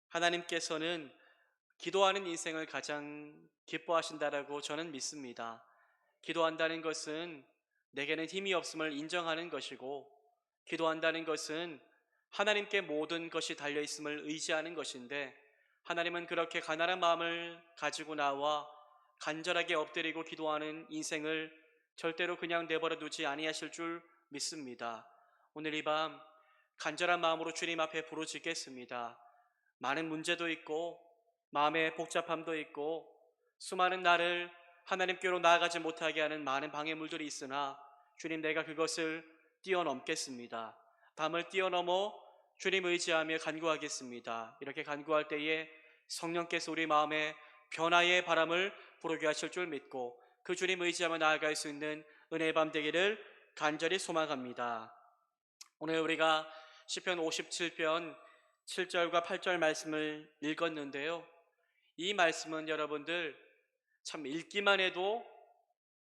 하나님께서는 기도하는 인생을 가장 기뻐하신다라고 저는 믿습니다. 기도한다는 것은 내게는 힘이 없음을 인정하는 것이고, 기도한다는 것은 하나님께 모든 것이 달려 있음을 의지하는 것인데, 하나님은 그렇게 가난한 마음을 가지고 나와 간절하게 엎드리고 기도하는 인생을 절대로 그냥 내버려 두지 아니하실 줄 믿습니다. 오늘 이 밤 간절한 마음으로 주님 앞에 부르짖겠습니다. 많은 문제도 있고 마음의 복잡함도 있고 수많은 나를 하나님께로 나아가지 못하게 하는 많은 방해물들이 있으나, 주님, 내가 그것을 뛰어넘겠습니다. 담을 뛰어넘어 주님 의지하며 간구하겠습니다. 이렇게 간구할 때에 성령께서 우리 마음에 변화의 바람을 부르게 하실 줄 믿고 그 주님 의지하며 나아갈 수 있는 은혜의 밤 되기를 간절히 소망합니다. 오늘 우리가 시편 57편 7절과 8절 말씀을 읽었는데요. 이 말씀은 여러분들 참 읽기만 해도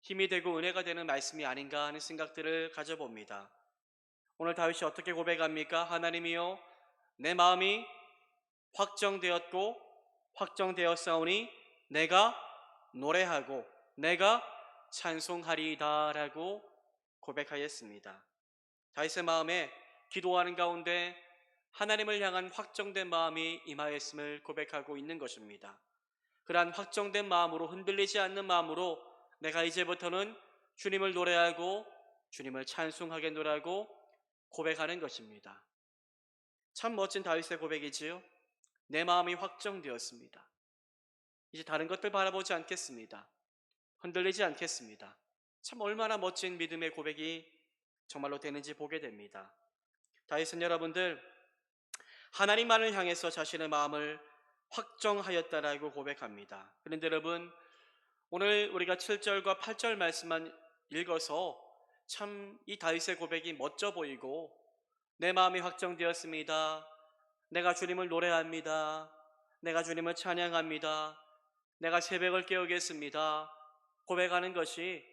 힘이 되고 은혜가 되는 말씀이 아닌가 하는 생각들을 가져봅니다. 오늘 다윗이 어떻게 고백합니까? 하나님이여, 내 마음이 확정되었고 확정되었사오니 내가 노래하고 내가 찬송하리이다 라고 고백하였습니다. 다윗의 마음에 기도하는 가운데 하나님을 향한 확정된 마음이 임하였음을 고백하고 있는 것입니다. 그러한 확정된 마음으로, 흔들리지 않는 마음으로 내가 이제부터는 주님을 노래하고 주님을 찬송하게 노래하고 고백하는 것입니다. 참 멋진 다윗의 고백이지요. 내 마음이 확정되었습니다. 이제 다른 것들 바라보지 않겠습니다. 흔들리지 않겠습니다. 참 얼마나 멋진 믿음의 고백이 정말로 되는지 보게 됩니다. 다윗은 여러분들 하나님만을 향해서 자신의 마음을 확정하였다라고 고백합니다. 그런데 여러분, 오늘 우리가 7절과 8절 말씀만 읽어서 참 이 다윗의 고백이 멋져 보이고, 내 마음이 확정되었습니다, 내가 주님을 노래합니다, 내가 주님을 찬양합니다, 내가 새벽을 깨우겠습니다 고백하는 것이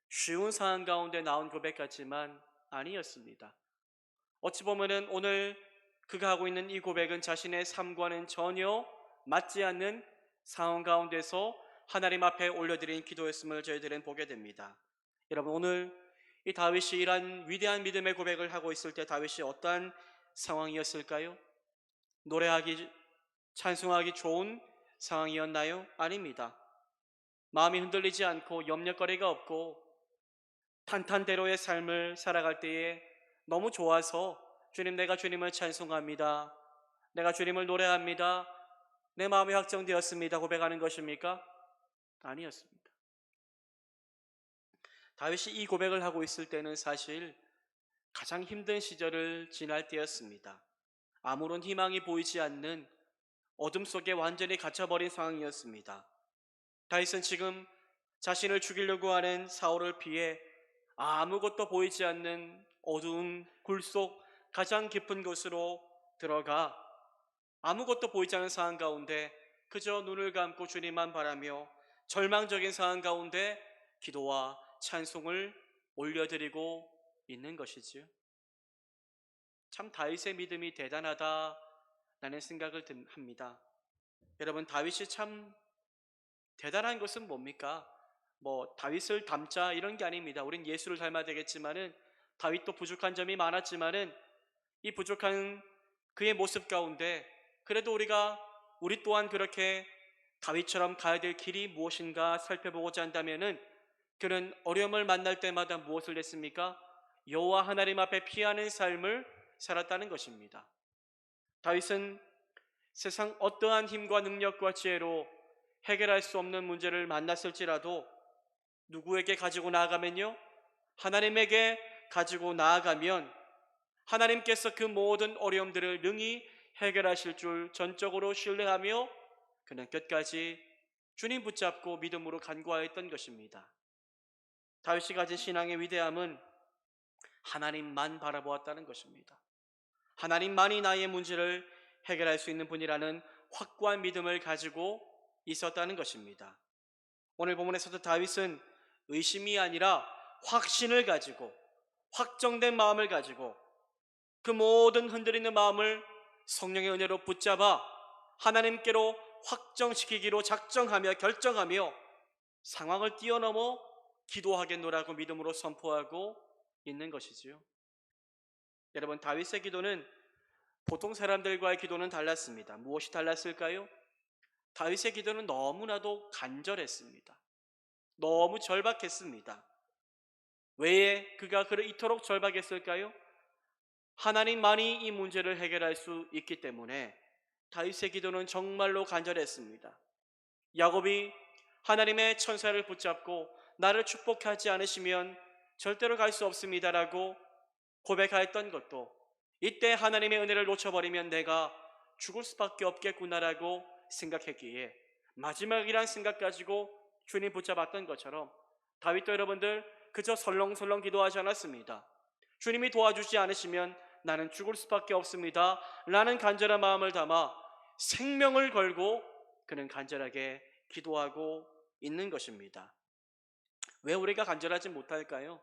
쉬운 상황 가운데 나온 고백 같지만 아니었습니다. 어찌 보면은 오늘 그가 하고 있는 이 고백은 자신의 삶과는 전혀 맞지 않는 상황 가운데서 하나님 앞에 올려드린 기도였음을 저희들은 보게 됩니다. 여러분, 오늘 이 다윗이 이러한 위대한 믿음의 고백을 하고 있을 때 다윗이 어떠한 상황이었을까요? 노래하기, 찬송하기 좋은 상황이었나요? 아닙니다. 마음이 흔들리지 않고 염려거리가 없고 탄탄대로의 삶을 살아갈 때에 너무 좋아서 주님, 내가 주님을 찬송합니다, 내가 주님을 노래합니다, 내 마음이 확정되었습니다 고백하는 것입니까? 아니었습니다. 다윗이 이 고백을 하고 있을 때는 사실 가장 힘든 시절을 지날 때였습니다. 아무런 희망이 보이지 않는 어둠 속에 완전히 갇혀버린 상황이었습니다. 다윗은 지금 자신을 죽이려고 하는 사울을 피해 아무것도 보이지 않는 어두운 굴 속 가장 깊은 곳으로 들어가 아무것도 보이지 않는 상황 가운데 그저 눈을 감고 주님만 바라며 절망적인 상황 가운데 기도와 찬송을 올려드리고 있는 것이지요. 참 다윗의 믿음이 대단하다라는 생각을 합니다. 여러분, 다윗이 참 대단한 것은 뭡니까? 뭐 다윗을 닮자 이런 게 아닙니다. 우린 예수를 닮아야 되겠지만은, 다윗도 부족한 점이 많았지만은 이 부족한 그의 모습 가운데 그래도 우리 또한 그렇게 다윗처럼 가야 될 길이 무엇인가 살펴보고자 한다면은, 그는 어려움을 만날 때마다 무엇을 했습니까? 여호와 하나님 앞에 피하는 삶을 살았다는 것입니다. 다윗은 세상 어떠한 힘과 능력과 지혜로 해결할 수 없는 문제를 만났을지라도 누구에게 가지고 나아가면요? 하나님에게 가지고 나아가면 하나님께서 그 모든 어려움들을 능히 해결하실 줄 전적으로 신뢰하며 그는 끝까지 주님 붙잡고 믿음으로 간구하였던 것입니다. 다윗이 가진 신앙의 위대함은 하나님만 바라보았다는 것입니다. 하나님만이 나의 문제를 해결할 수 있는 분이라는 확고한 믿음을 가지고 있었다는 것입니다. 오늘 본문에서도 다윗은 의심이 아니라 확신을 가지고, 확정된 마음을 가지고 그 모든 흔들리는 마음을 성령의 은혜로 붙잡아 하나님께로 확정시키기로 작정하며 결정하며 상황을 뛰어넘어 기도하겠노라고 믿음으로 선포하고 있는 것이지요. 여러분, 다윗의 기도는 보통 사람들과의 기도는 달랐습니다. 무엇이 달랐을까요? 다윗의 기도는 너무나도 간절했습니다. 너무 절박했습니다. 왜 그가 이토록 절박했을까요? 하나님만이 이 문제를 해결할 수 있기 때문에 다윗의 기도는 정말로 간절했습니다. 야곱이 하나님의 천사를 붙잡고 나를 축복하지 않으시면 절대로 갈 수 없습니다라고 고백하였던 것도 이때 하나님의 은혜를 놓쳐버리면 내가 죽을 수밖에 없겠구나라고 생각했기에 마지막이란 생각 가지고 주님 붙잡았던 것처럼 다윗도 여러분들 그저 설렁설렁 기도하지 않았습니다. 주님이 도와주지 않으시면 나는 죽을 수밖에 없습니다 라는 간절한 마음을 담아 생명을 걸고 그는 간절하게 기도하고 있는 것입니다. 왜 우리가 간절하지 못할까요?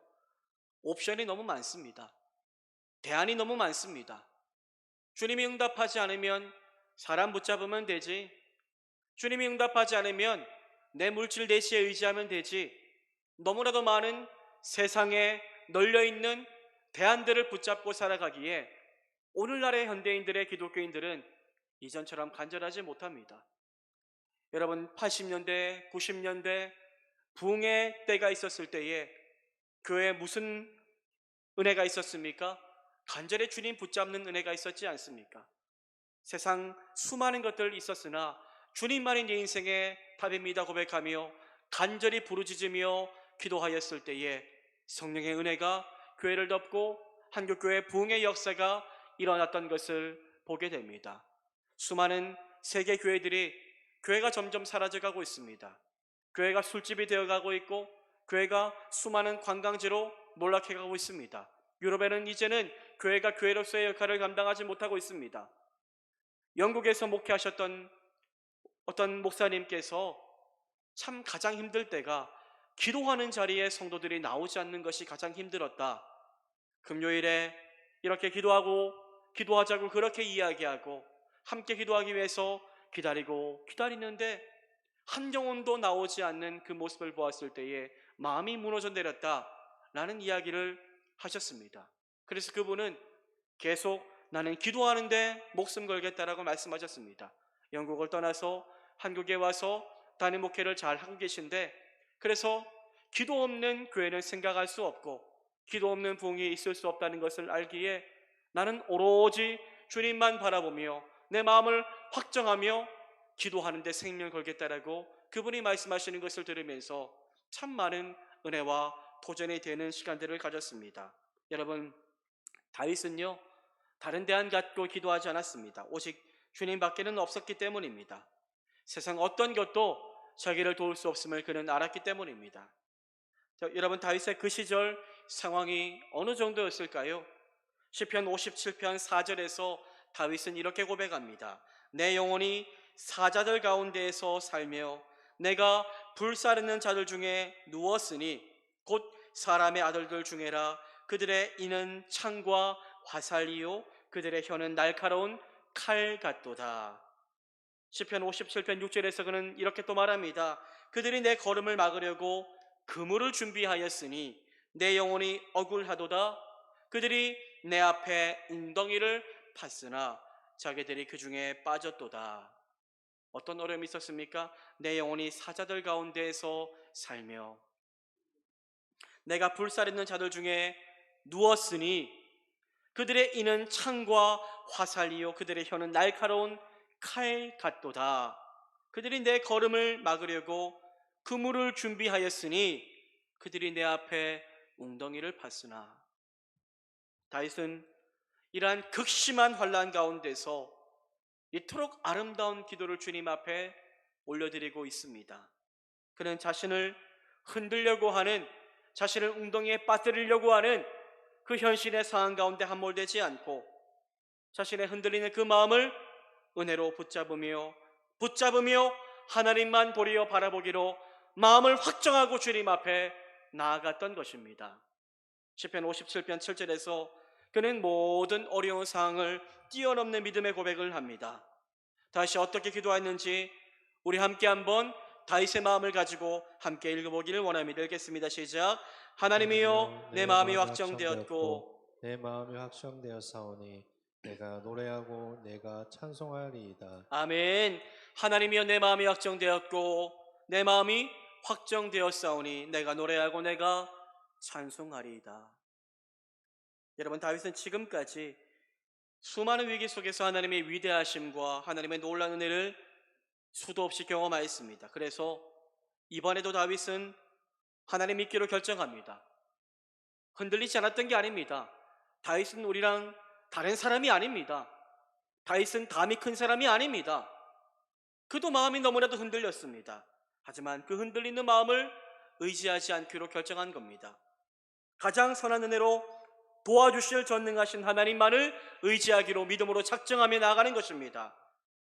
옵션이 너무 많습니다. 대안이 너무 많습니다. 주님이 응답하지 않으면 사람 붙잡으면 되지, 주님이 응답하지 않으면 내 물질 내시에 의지하면 되지, 너무나도 많은 세상에 널려있는 대안들을 붙잡고 살아가기에 오늘날의 현대인들의 기독교인들은 이전처럼 간절하지 못합니다. 여러분, 80년대, 90년대 부흥의 때가 있었을 때에 교회에 무슨 은혜가 있었습니까? 간절히 주님 붙잡는 은혜가 있었지 않습니까? 세상 수많은 것들 있었으나 주님만이 내 인생의 답입니다 고백하며 간절히 부르짖으며 기도하였을 때에 성령의 은혜가 교회를 덮고 한국교회 부흥의 역사가 일어났던 것을 보게 됩니다. 수많은 세계 교회들이 교회가 점점 사라져가고 있습니다. 교회가 술집이 되어가고 있고 교회가 수많은 관광지로 몰락해가고 있습니다. 유럽에는 이제는 교회가 교회로서의 역할을 감당하지 못하고 있습니다. 영국에서 목회하셨던 어떤 목사님께서 참 가장 힘들 때가 기도하는 자리에 성도들이 나오지 않는 것이 가장 힘들었다. 금요일에 이렇게 기도하자고 그렇게 이야기하고 함께 기도하기 위해서 기다리는데 한 영혼도 나오지 않는 그 모습을 보았을 때에 마음이 무너져 내렸다라는 이야기를 하셨습니다. 그래서 그분은 계속 나는 기도하는데 목숨 걸겠다라고 말씀하셨습니다. 영국을 떠나서 한국에 와서 단임 목회를 잘 하고 계신데, 그래서 기도 없는 교회는 생각할 수 없고 기도 없는 부흥이 있을 수 없다는 것을 알기에 나는 오로지 주님만 바라보며 내 마음을 확정하며 기도하는데 생명을 걸겠다라고 그분이 말씀하시는 것을 들으면서 참 많은 은혜와 도전이 되는 시간들을 가졌습니다. 여러분, 다윗은요 다른 대안 갖고 기도하지 않았습니다. 오직 주님밖에는 없었기 때문입니다. 세상 어떤 것도 자기를 도울 수 없음을 그는 알았기 때문입니다. 여러분, 다윗의 그 시절 상황이 어느 정도였을까요? 시편 57편 4절에서 다윗은 이렇게 고백합니다. 내 영혼이 사자들 가운데에서 살며 내가 불사르는 자들 중에 누웠으니 곧 사람의 아들들 중에라. 그들의 이는 창과 화살이요 그들의 혀는 날카로운 칼 같도다. 시편 57편 6절에서 그는 이렇게 또 말합니다. 그들이 내 걸음을 막으려고 그물을 준비하였으니 내 영혼이 억울하도다. 그들이 내 앞에 웅덩이를 팠으나 자기들이 그 중에 빠졌도다. 어떤 어려움이 있었습니까? 내 영혼이 사자들 가운데에서 살며 내가 불살있는 자들 중에 누웠으니 그들의 이는 창과 화살이요 그들의 혀는 날카로운 칼 같도다. 그들이 내 걸음을 막으려고 그물을 준비하였으니 그들이 내 앞에 웅덩이를 팠으나. 다윗은 이러한 극심한 환난 가운데서 이토록 아름다운 기도를 주님 앞에 올려드리고 있습니다. 그는 자신을 흔들려고 하는, 자신을 웅덩이에 빠뜨리려고 하는 그 현실의 상황 가운데 함몰되지 않고 자신의 흔들리는 그 마음을 은혜로 붙잡으며 하나님만 보리어 바라보기로 마음을 확정하고 주님 앞에 나아갔던 것입니다. 시편 57편 7절에서 그는 모든 어려운 상황을 뛰어넘는 믿음의 고백을 합니다. 다윗이 어떻게 기도했는지 우리 함께 한번 다윗의 마음을 가지고 함께 읽어보기를 원합니다. 읽겠습니다. 시작. 하나님이여 하나님이여 내 내 마음이 마음이 확정되었고. 확정되었고 내 마음이 확정되었사오니 내가 노래하고 내가 찬송하리이다. 아멘. 하나님이여 내 마음이 확정되었고 내 마음이 확정되었사오니 내가 노래하고 내가 찬송하리이다. 여러분, 다윗은 지금까지 수많은 위기 속에서 하나님의 위대하심과 하나님의 놀라운 은혜를 수도 없이 경험하였습니다. 그래서 이번에도 다윗은 하나님 믿기로 결정합니다. 흔들리지 않았던 게 아닙니다. 다윗은 우리랑 다른 사람이 아닙니다. 다윗은 담이 큰 사람이 아닙니다. 그도 마음이 너무나도 흔들렸습니다. 하지만 그 흔들리는 마음을 의지하지 않기로 결정한 겁니다. 가장 선한 은혜로 도와주실 전능하신 하나님만을 의지하기로 믿음으로 작정하며 나아가는 것입니다.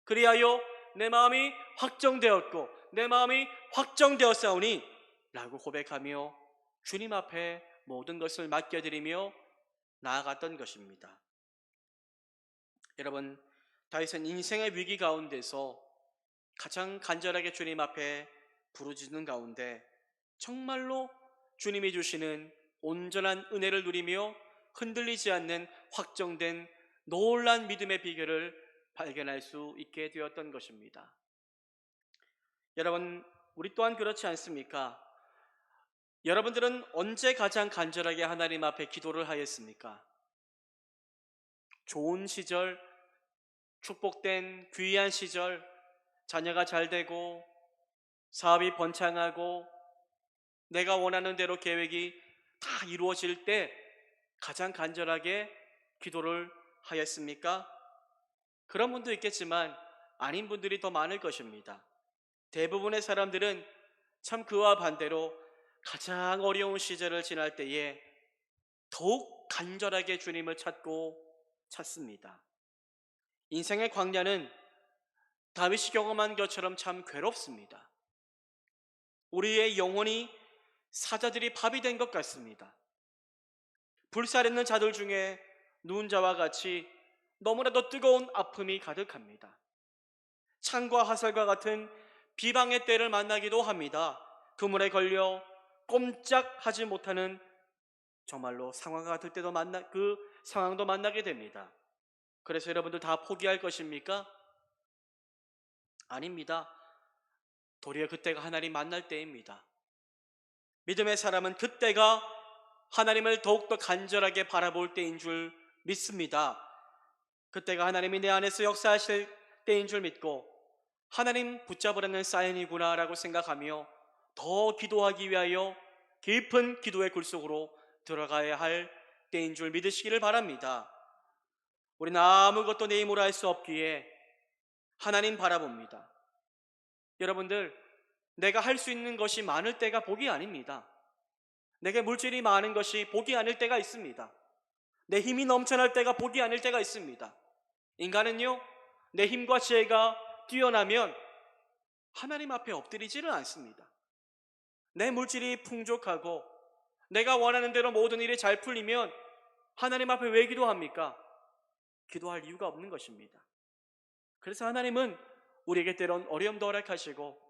그리하여 내 마음이 확정되었고 내 마음이 확정되었사오니 라고 고백하며 주님 앞에 모든 것을 맡겨드리며 나아갔던 것입니다. 여러분, 다윗은 인생의 위기 가운데서 가장 간절하게 주님 앞에 부르짖는 가운데 정말로 주님이 주시는 온전한 은혜를 누리며 흔들리지 않는 확정된 놀란 믿음의 비결을 발견할 수 있게 되었던 것입니다. 여러분, 우리 또한 그렇지 않습니까? 여러분들은 언제 가장 간절하게 하나님 앞에 기도를 하였습니까? 좋은 시절, 축복된 귀한 시절, 자녀가 잘 되고 사업이 번창하고 내가 원하는 대로 계획이 다 이루어질 때 가장 간절하게 기도를 하였습니까? 그런 분도 있겠지만 아닌 분들이 더 많을 것입니다. 대부분의 사람들은 참 그와 반대로 가장 어려운 시절을 지날 때에 더욱 간절하게 주님을 찾습니다. 인생의 광야는 다윗이 경험한 것처럼 참 괴롭습니다. 우리의 영혼이 사자들이 밥이 된 것 같습니다. 불살있는 자들 중에 누운 자와 같이 너무나도 뜨거운 아픔이 가득합니다. 창과 화살과 같은 비방의 때를 만나기도 합니다. 그물에 걸려 꼼짝하지 못하는 정말로 상황 같을 때도 그 상황도 만나게 됩니다. 그래서 여러분들 다 포기할 것입니까? 아닙니다. 도리어 그때가 하나님 만날 때입니다. 믿음의 사람은 그때가 하나님을 더욱더 간절하게 바라볼 때인 줄 믿습니다. 그때가 하나님이 내 안에서 역사하실 때인 줄 믿고 하나님 붙잡으라는 사인이구나 라고 생각하며 더 기도하기 위하여 깊은 기도의 굴 속으로 들어가야 할 때인 줄 믿으시기를 바랍니다. 우리는 아무것도 내 힘으로 할 수 없기에 하나님 바라봅니다. 여러분들, 내가 할 수 있는 것이 많을 때가 복이 아닙니다. 내게 물질이 많은 것이 복이 아닐 때가 있습니다. 내 힘이 넘쳐날 때가 복이 아닐 때가 있습니다. 인간은요, 내 힘과 지혜가 뛰어나면 하나님 앞에 엎드리지를 않습니다. 내 물질이 풍족하고 내가 원하는 대로 모든 일이 잘 풀리면 하나님 앞에 왜 기도합니까? 기도할 이유가 없는 것입니다. 그래서 하나님은 우리에게 때론 어려움도 허락하시고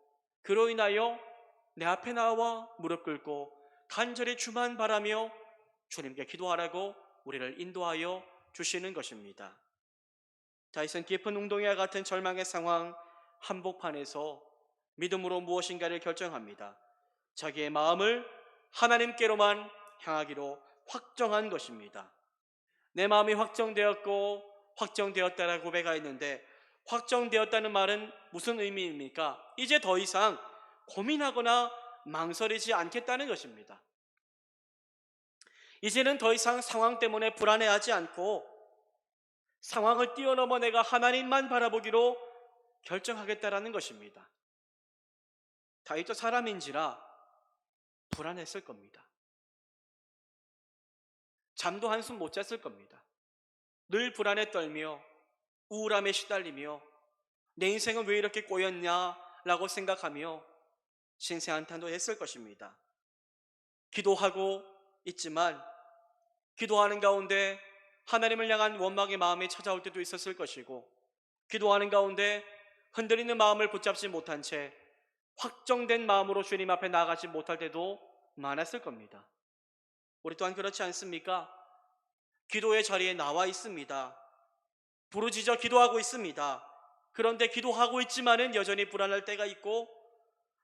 그로 인하여 내 앞에 나와 무릎 꿇고 간절히 주만 바라며 주님께 기도하라고 우리를 인도하여 주시는 것입니다. 다윗은 깊은 웅덩이와 같은 절망의 상황 한복판에서 믿음으로 무엇인가를 결정합니다. 자기의 마음을 하나님께로만 향하기로 확정한 것입니다. 내 마음이 확정되었고 확정되었다라고 고백하였는데, 확정되었다는 말은 무슨 의미입니까? 이제 더 이상 고민하거나 망설이지 않겠다는 것입니다. 이제는 더 이상 상황 때문에 불안해하지 않고 상황을 뛰어넘어 내가 하나님만 바라보기로 결정하겠다라는 것입니다. 다윗도 사람인지라 불안했을 겁니다. 잠도 한숨 못 잤을 겁니다. 늘 불안에 떨며 우울함에 시달리며 내 인생은 왜 이렇게 꼬였냐라고 생각하며 신세한탄도 했을 것입니다. 기도하고 있지만 기도하는 가운데 하나님을 향한 원망의 마음이 찾아올 때도 있었을 것이고, 기도하는 가운데 흔들리는 마음을 붙잡지 못한 채 확정된 마음으로 주님 앞에 나아가지 못할 때도 많았을 겁니다. 우리 또한 그렇지 않습니까? 기도의 자리에 나와 있습니다. 부르짖어 기도하고 있습니다. 그런데 기도하고 있지만은 여전히 불안할 때가 있고,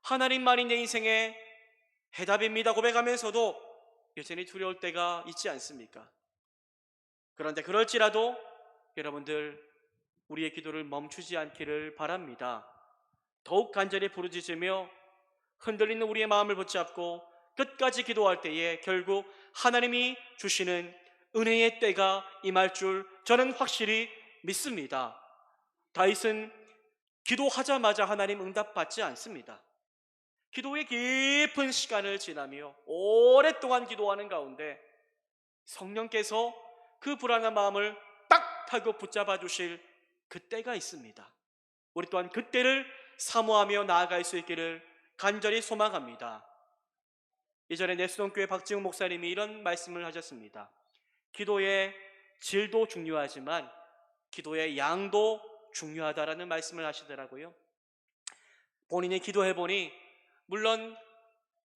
하나님만이 내 인생의 해답입니다 고백하면서도 여전히 두려울 때가 있지 않습니까? 그런데 그럴지라도 여러분들, 우리의 기도를 멈추지 않기를 바랍니다. 더욱 간절히 부르짖으며 흔들리는 우리의 마음을 붙잡고 끝까지 기도할 때에 결국 하나님이 주시는 은혜의 때가 임할 줄 저는 확실히 믿습니다. 다윗은 기도하자마자 하나님 응답받지 않습니다. 기도의 깊은 시간을 지나며 오랫동안 기도하는 가운데 성령께서 그 불안한 마음을 딱 하고 붙잡아 주실 그때가 있습니다. 우리 또한 그때를 사모하며 나아갈 수 있기를 간절히 소망합니다. 이전에 내수동교회 박지웅 목사님이 이런 말씀을 하셨습니다. 기도의 질도 중요하지만 기도의 양도 중요하다라는 말씀을 하시더라고요. 본인이 기도해보니 물론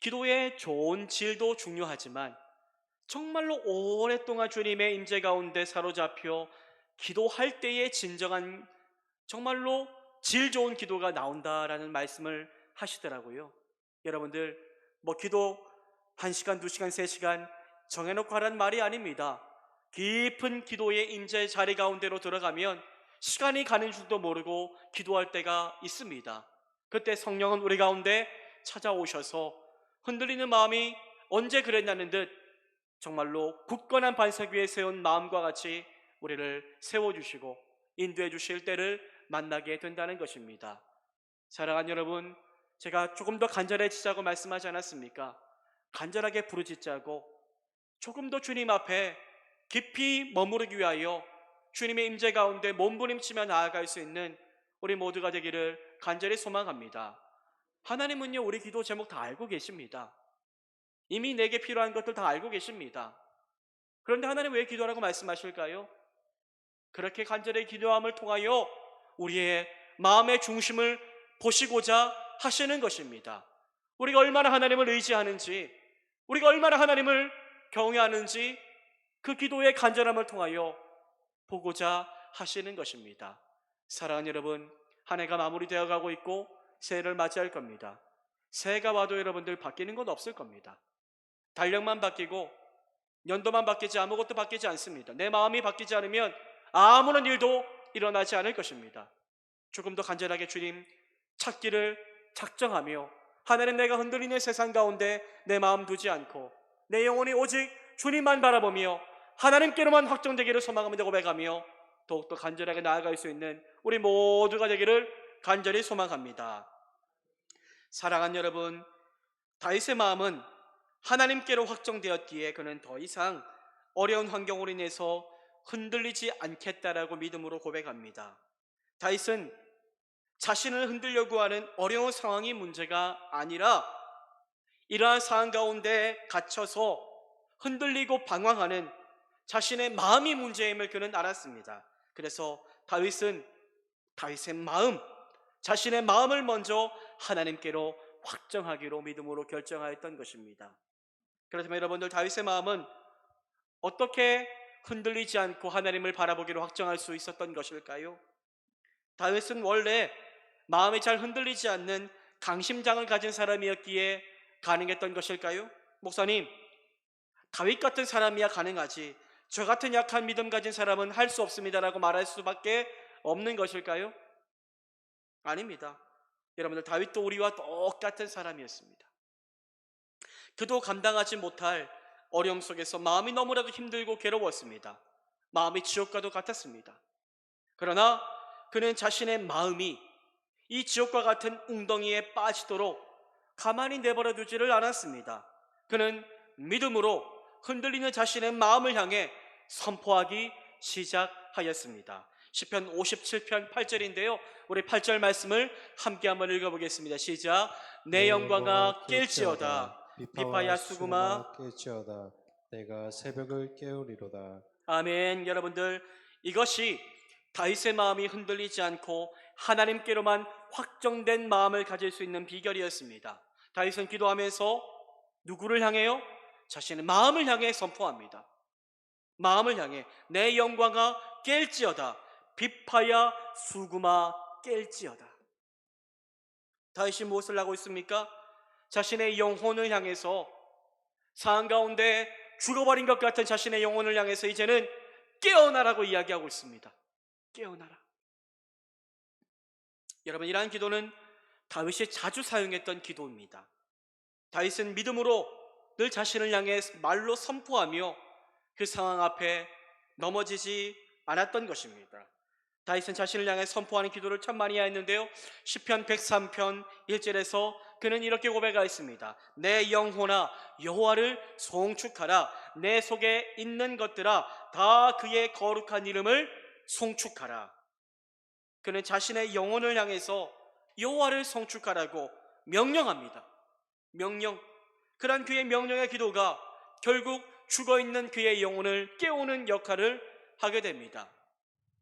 기도의 좋은 질도 중요하지만 정말로 오랫동안 주님의 임재 가운데 사로잡혀 기도할 때의 진정한 정말로 질 좋은 기도가 나온다라는 말씀을 하시더라고요. 여러분들, 기도 1시간, 2시간, 3시간 정해놓고 하라는 말이 아닙니다. 깊은 기도의 임재 자리 가운데로 들어가면 시간이 가는 줄도 모르고 기도할 때가 있습니다. 그때 성령은 우리 가운데 찾아오셔서 흔들리는 마음이 언제 그랬냐는 듯 정말로 굳건한 반석 위에 세운 마음과 같이 우리를 세워주시고 인도해 주실 때를 만나게 된다는 것입니다. 사랑하는 여러분, 제가 조금 더 간절해지자고 말씀하지 않았습니까? 간절하게 부르짖자고 조금 더 주님 앞에 깊이 머무르기 위하여 주님의 임재 가운데 몸부림치며 나아갈 수 있는 우리 모두가 되기를 간절히 소망합니다. 하나님은요, 우리 기도 제목 다 알고 계십니다. 이미 내게 필요한 것들 다 알고 계십니다. 그런데 하나님 왜 기도하라고 말씀하실까요? 그렇게 간절히 기도함을 통하여 우리의 마음의 중심을 보시고자 하시는 것입니다. 우리가 얼마나 하나님을 의지하는지, 우리가 얼마나 하나님을 경외하는지 그 기도의 간절함을 통하여 보고자 하시는 것입니다. 사랑하는 여러분, 한 해가 마무리되어 가고 있고 새해를 맞이할 겁니다. 새해가 와도 여러분들 바뀌는 건 없을 겁니다. 달력만 바뀌고 연도만 바뀌지 아무것도 바뀌지 않습니다. 내 마음이 바뀌지 않으면 아무런 일도 일어나지 않을 것입니다. 조금 더 간절하게 주님 찾기를 작정하며 하나님, 내가 흔들리는 세상 가운데 내 마음 두지 않고 내 영혼이 오직 주님만 바라보며 하나님께로만 확정되기를 소망합니다 고백하며 더욱더 간절하게 나아갈 수 있는 우리 모두가 되기를 간절히 소망합니다. 사랑하는 여러분, 다윗의 마음은 하나님께로 확정되었기에 그는 더 이상 어려운 환경으로 인해서 흔들리지 않겠다라고 믿음으로 고백합니다. 다윗은 자신을 흔들려고 하는 어려운 상황이 문제가 아니라 이러한 상황 가운데 갇혀서 흔들리고 방황하는 자신의 마음이 문제임을 그는 알았습니다. 그래서 다윗은 다윗의 마음, 자신의 마음을 먼저 하나님께로 확정하기로 믿음으로 결정하였던 것입니다. 그렇다면 여러분들, 다윗의 마음은 어떻게 흔들리지 않고 하나님을 바라보기로 확정할 수 있었던 것일까요? 다윗은 원래 마음이 잘 흔들리지 않는 강심장을 가진 사람이었기에 가능했던 것일까요? 목사님, 다윗 같은 사람이야 가능하지 저 같은 약한 믿음 가진 사람은 할 수 없습니다라고 말할 수밖에 없는 것일까요? 아닙니다. 여러분들, 다윗도 우리와 똑같은 사람이었습니다. 그도 감당하지 못할 어려움 속에서 마음이 너무나도 힘들고 괴로웠습니다. 마음이 지옥과도 같았습니다. 그러나 그는 자신의 마음이 이 지옥과 같은 웅덩이에 빠지도록 가만히 내버려 두지를 않았습니다. 그는 믿음으로 흔들리는 자신의 마음을 향해 선포하기 시작하였습니다. 시편 57편 8절인데요. 우리 8절 말씀을 함께 한번 읽어보겠습니다. 시작. 내 영광아 깰지어다. 비파야 수구마 깰지어다. 내가 새벽을 깨우리로다. 아멘. 여러분들, 이것이 다윗의 마음이 흔들리지 않고 하나님께로만 확정된 마음을 가질 수 있는 비결이었습니다. 다윗은 기도하면서 누구를 향해요? 자신의 마음을 향해 선포합니다. 마음을 향해 내 영광아 깰지어다, 비파야 수구마 깰지어다. 다윗이 무엇을 하고 있습니까? 자신의 영혼을 향해서, 상황 가운데 죽어버린 것 같은 자신의 영혼을 향해서 이제는 깨어나라고 이야기하고 있습니다. 깨어나라. 여러분, 이러한 기도는 다윗이 자주 사용했던 기도입니다. 다윗은 믿음으로 늘 자신을 향해 말로 선포하며 그 상황 앞에 넘어지지 않았던 것입니다. 다윗은 자신을 향해 선포하는 기도를 참 많이 했는데요, 시편 103편 1절에서 그는 이렇게 고백하였습니다. 내 영혼아 여호와를 송축하라. 내 속에 있는 것들아 다 그의 거룩한 이름을 송축하라. 그는 자신의 영혼을 향해서 여호와를 송축하라고 명령합니다. 명령. 그런 그의 명령의 기도가 결국 죽어있는 그의 영혼을 깨우는 역할을 하게 됩니다.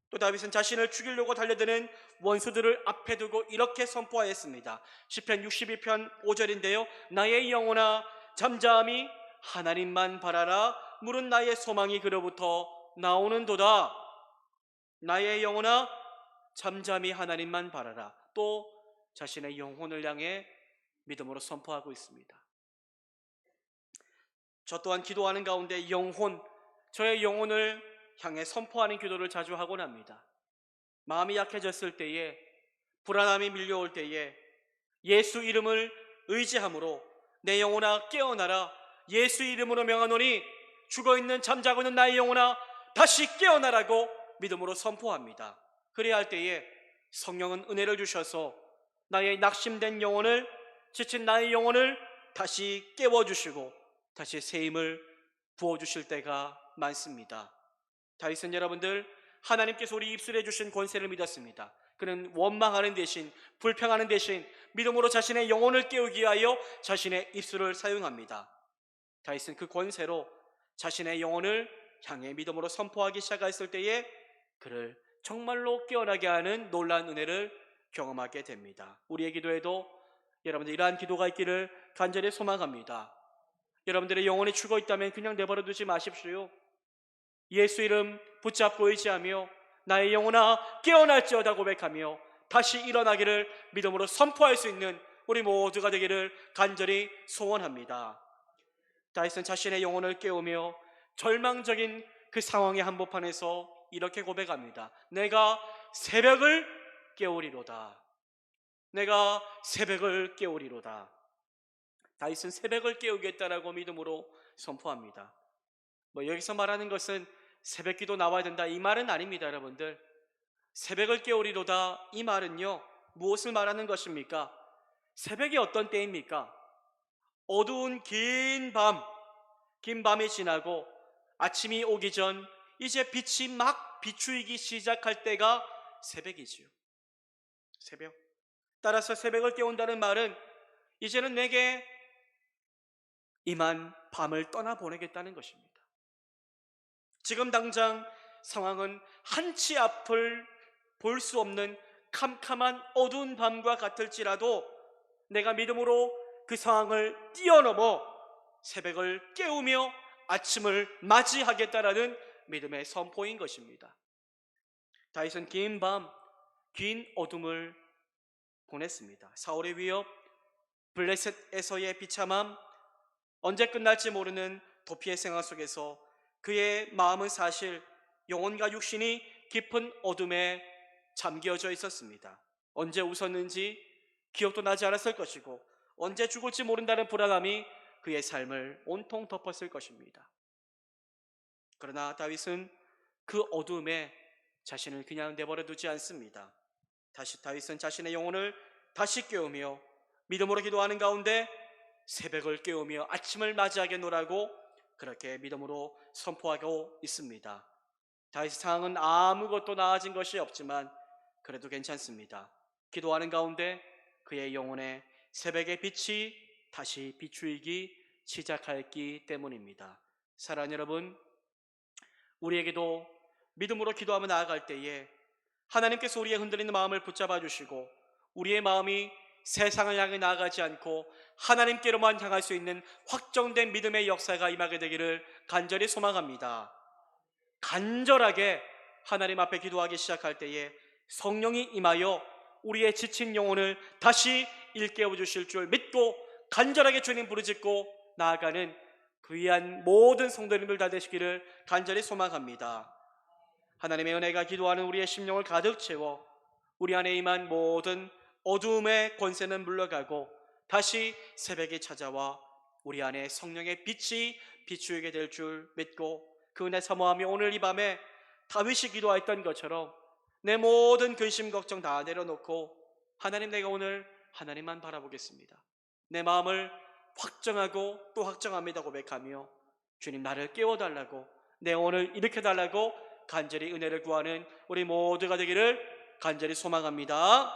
또 다윗은 자신을 죽이려고 달려드는 원수들을 앞에 두고 이렇게 선포하였습니다. 시편 62편 5절인데요. 나의 영혼아 잠잠히 하나님만 바라라. 물은 나의 소망이 그로부터 나오는도다. 나의 영혼아 잠잠히 하나님만 바라라. 또 자신의 영혼을 향해 믿음으로 선포하고 있습니다. 저 또한 기도하는 가운데 저의 영혼을 향해 선포하는 기도를 자주 하곤 합니다. 마음이 약해졌을 때에, 불안함이 밀려올 때에 예수 이름을 의지함으로 내 영혼아 깨어나라. 예수 이름으로 명하노니 죽어있는 잠자고 있는 나의 영혼아 다시 깨어나라고 믿음으로 선포합니다. 그래야 할 때에 성령은 은혜를 주셔서 나의 낙심된 영혼을, 지친 나의 영혼을 다시 깨워주시고 다시 새 힘을 부어주실 때가 많습니다. 다윗은 여러분들 하나님께서 우리 입술에 주신 권세를 믿었습니다. 그는 원망하는 대신, 불평하는 대신 믿음으로 자신의 영혼을 깨우기 위하여 자신의 입술을 사용합니다. 다윗은 그 권세로 자신의 영혼을 향해 믿음으로 선포하기 시작했을 때에 그를 정말로 깨어나게 하는 놀라운 은혜를 경험하게 됩니다. 우리의 기도에도 여러분들 이러한 기도가 있기를 간절히 소망합니다. 여러분들의 영혼이 죽어 있다면 그냥 내버려 두지 마십시오. 예수 이름 붙잡고 의지하며 나의 영혼아 깨어날지어다 고백하며 다시 일어나기를 믿음으로 선포할 수 있는 우리 모두가 되기를 간절히 소원합니다. 다윗은 자신의 영혼을 깨우며 절망적인 그 상황의 한복판에서 이렇게 고백합니다. 내가 새벽을 깨우리로다. 내가 새벽을 깨우리로다. 다윗은 새벽을 깨우겠다라고 믿음으로 선포합니다. 여기서 말하는 것은 새벽 기도 나와야 된다 이 말은 아닙니다. 여러분들, 새벽을 깨우리로다 이 말은요 무엇을 말하는 것입니까? 새벽이 어떤 때입니까? 어두운 긴 밤이 지나고 아침이 오기 전 이제 빛이 막 비추이기 시작할 때가 새벽이지요. 새벽. 따라서 새벽을 깨운다는 말은 이제는 내게 임한 밤을 떠나보내겠다는 것입니다. 지금 당장 상황은 한치 앞을 볼 수 없는 캄캄한 어두운 밤과 같을지라도 내가 믿음으로 그 상황을 뛰어넘어 새벽을 깨우며 아침을 맞이하겠다라는 믿음의 선포인 것입니다. 다윗은 긴 어둠을 보냈습니다. 사울의 위협, 블레셋에서의 비참함, 언제 끝날지 모르는 도피의 생활 속에서 그의 마음은 사실 영혼과 육신이 깊은 어둠에 잠겨져 있었습니다. 언제 웃었는지 기억도 나지 않았을 것이고 언제 죽을지 모른다는 불안함이 그의 삶을 온통 덮었을 것입니다. 그러나 다윗은 그 어둠에 자신을 그냥 내버려 두지 않습니다. 다윗은 자신의 영혼을 다시 깨우며 믿음으로 기도하는 가운데 새벽을 깨우며 아침을 맞이하겠노라고 그렇게 믿음으로 선포하고 있습니다. 다윗의 상황은 아무것도 나아진 것이 없지만 그래도 괜찮습니다. 기도하는 가운데 그의 영혼에 새벽의 빛이 다시 비추이기 시작하였기 때문입니다. 사랑하는 여러분, 우리에게도 믿음으로 기도하며 나아갈 때에 하나님께서 우리의 흔들리는 마음을 붙잡아 주시고 우리의 마음이 세상을 향해 나아가지 않고 하나님께로만 향할 수 있는 확정된 믿음의 역사가 임하게 되기를 간절히 소망합니다. 간절하게 하나님 앞에 기도하기 시작할 때에 성령이 임하여 우리의 지친 영혼을 다시 일깨워 주실 줄 믿고 간절하게 주님 부르짖고 나아가는 귀한 모든 성도님들 다 되시기를 간절히 소망합니다. 하나님의 은혜가 기도하는 우리의 심령을 가득 채워 우리 안에 임한 모든 어두움의 권세는 물러가고 다시 새벽이 찾아와 우리 안에 성령의 빛이 비추게 될 줄 믿고 그 은혜 사모하며 오늘 이 밤에 다윗이 기도했던 것처럼 내 모든 근심 걱정 다 내려놓고 하나님, 내가 오늘 하나님만 바라보겠습니다. 내 마음을 확정하고 또 확정합니다 고백하며 주님, 나를 깨워달라고, 내 영혼을 일으켜달라고 간절히 은혜를 구하는 우리 모두가 되기를 간절히 소망합니다.